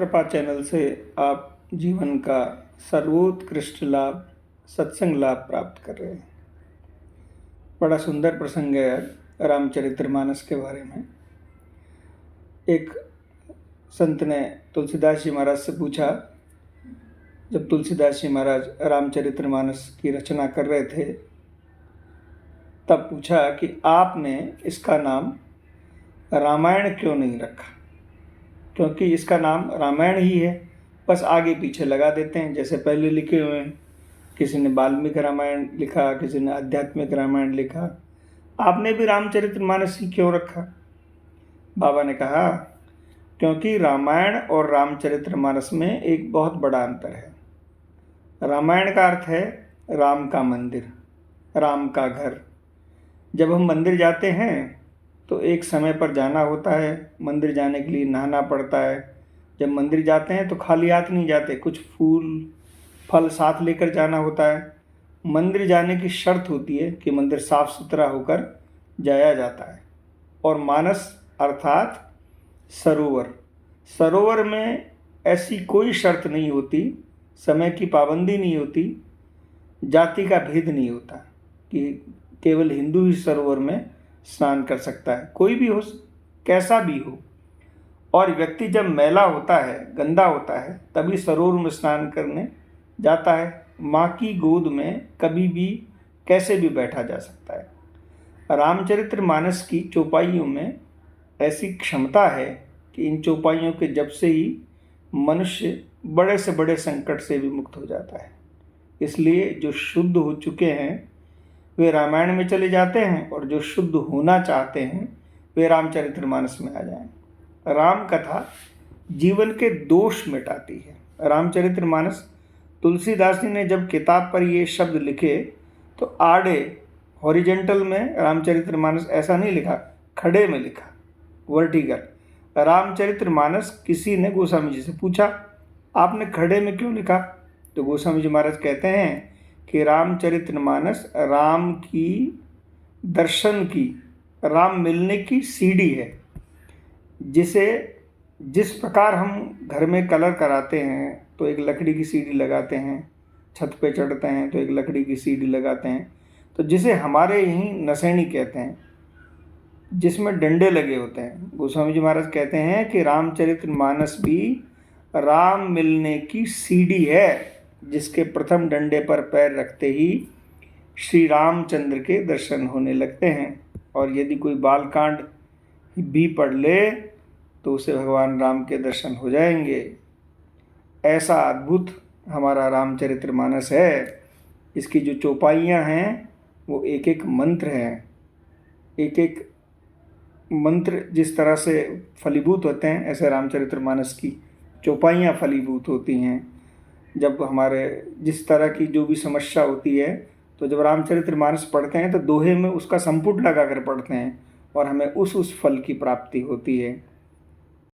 कृपा चैनल से आप जीवन का सर्वोत्कृष्ट लाभ, सत्संग लाभ प्राप्त कर रहे हैं। बड़ा सुंदर प्रसंग है रामचरितमानस के बारे में। एक संत ने तुलसीदास जी महाराज से पूछा, जब तुलसीदास जी महाराज रामचरितमानस की रचना कर रहे थे, तब पूछा कि आपने इसका नाम रामायण क्यों नहीं रखा, क्योंकि इसका नाम रामायण ही है, बस आगे पीछे लगा देते हैं जैसे पहले लिखे हुए हैं। किसी ने वाल्मीकि रामायण लिखा, किसी ने आध्यात्मिक रामायण लिखा, आपने भी रामचरितमानस ही क्यों रखा? बाबा ने कहा, क्योंकि रामायण और रामचरितमानस में एक बहुत बड़ा अंतर है। रामायण का अर्थ है राम का मंदिर, राम का घर। जब हम मंदिर जाते हैं तो एक समय पर जाना होता है। मंदिर जाने के लिए नहाना पड़ता है। जब मंदिर जाते हैं तो खाली हाथ नहीं जाते, कुछ फूल फल साथ लेकर जाना होता है। मंदिर जाने की शर्त होती है कि मंदिर साफ सुथरा होकर जाया जाता है। और मानस अर्थात सरोवर, सरोवर में ऐसी कोई शर्त नहीं होती, समय की पाबंदी नहीं होती, जाति का भेद नहीं होता कि केवल हिंदू ही सरोवर में स्नान कर सकता है। कोई भी हो, कैसा भी हो। और व्यक्ति जब मैला होता है, गंदा होता है, तभी सरोवर में स्नान करने जाता है। माँ की गोद में कभी भी कैसे भी बैठा जा सकता है। रामचरितमानस की चौपाइयों में ऐसी क्षमता है कि इन चौपाइयों के जप से ही मनुष्य बड़े से बड़े संकट से भी मुक्त हो जाता है। इसलिए जो शुद्ध हो चुके हैं वे रामायण में चले जाते हैं, और जो शुद्ध होना चाहते हैं वे रामचरितमानस में आ जाएं। राम कथा जीवन के दोष मिटाती है। रामचरितमानस, तुलसीदास जी ने जब किताब पर ये शब्द लिखे तो आड़े हॉरिजेंटल में रामचरितमानस ऐसा नहीं लिखा, खड़े में लिखा, वर्टिकल। रामचरितमानस किसी ने गोस्वामी जी से पूछा, आपने खड़े में क्यों लिखा? तो गोस्वामी जी महाराज कहते हैं कि रामचरितमानस राम की दर्शन की, राम मिलने की सीढ़ी है। जिस प्रकार हम घर में कलर कराते हैं तो एक लकड़ी की सीढ़ी लगाते हैं, छत पे चढ़ते हैं तो एक लकड़ी की सीढ़ी लगाते हैं, तो जिसे हमारे यहीं नसैनी कहते हैं, जिसमें डंडे लगे होते हैं। गोस्वामी जी महाराज कहते हैं कि रामचरितमानस भी राम मिलने की सीढ़ी है, जिसके प्रथम डंडे पर पैर रखते ही श्री रामचंद्र के दर्शन होने लगते हैं। और यदि कोई बालकांड भी पढ़ ले तो उसे भगवान राम के दर्शन हो जाएंगे। ऐसा अद्भुत हमारा रामचरितमानस है। इसकी जो चौपाइयाँ हैं वो एक एक मंत्र हैं। एक एक मंत्र जिस तरह से फलीभूत होते हैं, ऐसे रामचरितमानस की चौपाइयाँ फलीभूत होती हैं। जब हमारे जिस तरह की जो भी समस्या होती है, तो जब रामचरितमानस पढ़ते हैं तो दोहे में उसका संपुट लगा कर पढ़ते हैं और हमें उस फल की प्राप्ति होती है।